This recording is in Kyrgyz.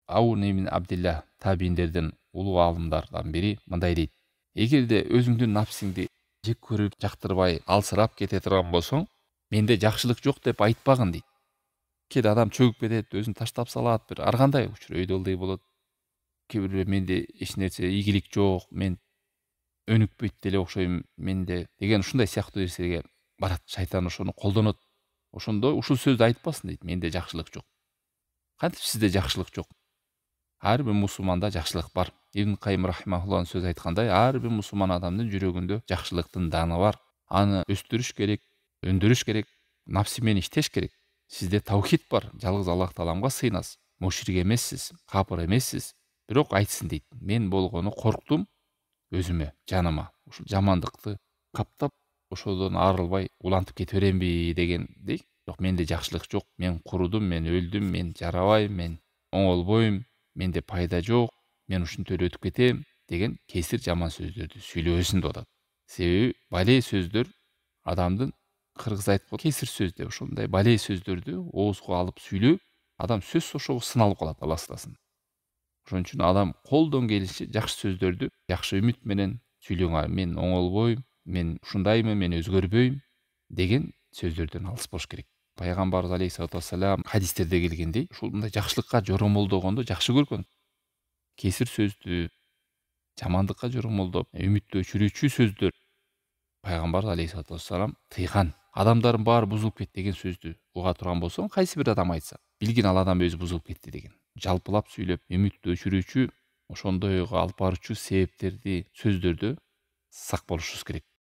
Аун ибн Абдилlah табииндерден улуу аалымдардан бири мындай дейт: эгерде өзүңдүн напсиңди жек көрүп, жактырбай, алсырап кете турган болсоң, менде жакшылык жок деп айтпагын дейт. Кээде адам чөгүп кетет, өзүн таштап салат, бир ар кандай учур өйдөлдөй болот. Кээ бирөө менде эч нерсе ийгилик жок, мен өнүкпөйт деле окшойм менде деген ушундай сыяктуу нерсеге барат. Шайтан ошону колдонот. Ошондо ушул сөздү айтпасын дейт: менде жакшылык жок. Кантип сизде жакшылык жок? Ар бир мусулманда жакшылык бар. Ибн Кайым рахимахулланын сөзү айткандай, ар бир мусулман адамдын жүрөгүндө жакшылыктын даны бар. Аны өстүрүш керек, өндүрүш керек, напси менен иштеш керек. Сизде таухид бар, жалгыз Аллах тааламга сыйынасыз. Мушрик эмессиз, капыр эмессиз. Бирок айтсын дейт: мен болгону корктум өзүмө, жаныма. Ушул жамандыкты каптап, ошодон арылбай улантып кете беремби дегендей. Жок, менде жакшылык жок, мен курудум, мен өлдүм, мен жарабайм, мен оңолбойм, менде пайда жок, мен ушинтип эле өтүп кетем деген кесир жаман сөздөрдү сүйлөбөсүн деп атат. Себеби бале сөздөр адамдын, кыргыз айтып коет, кесир сөз деп, ошондой бале сөздөрдү оозго алып сүйлөп, адам сөзсүз ошого сыналып калат, Алла сактасын. Ошон үчүн адам колдон келишинче жакшы сөздөрдү жакшы үмүт менен сүйлөгөн. Мен оңолбойм, мен ушундаймын, мен өзгөрбөйм деген сөздөрдөн алыс болуш керек. Пайгамбарыбыз алейхиссалату вассалам хадистерде келгендей, ушул мындай жакшылыкка жоромолдогонду жакшы көргөн. Кесир сөздү, жамандыкка жоромолдоп, үмүттү өчүрүүчү сөздөр пайгамбарыбыз алейхиссалату вассалам тыйган. Адамдардын баары бузулуп кетти деген сөздү уга турган болсоң, кайсы бир адам айтса, билгин ал адам өзү бузулуп кетти деген. Жалпылап сүйлөп, үмүттү өчүрүүчү, ошондой ойго алып баруучу себептерди, сөздөрдү сак болушубуз керек.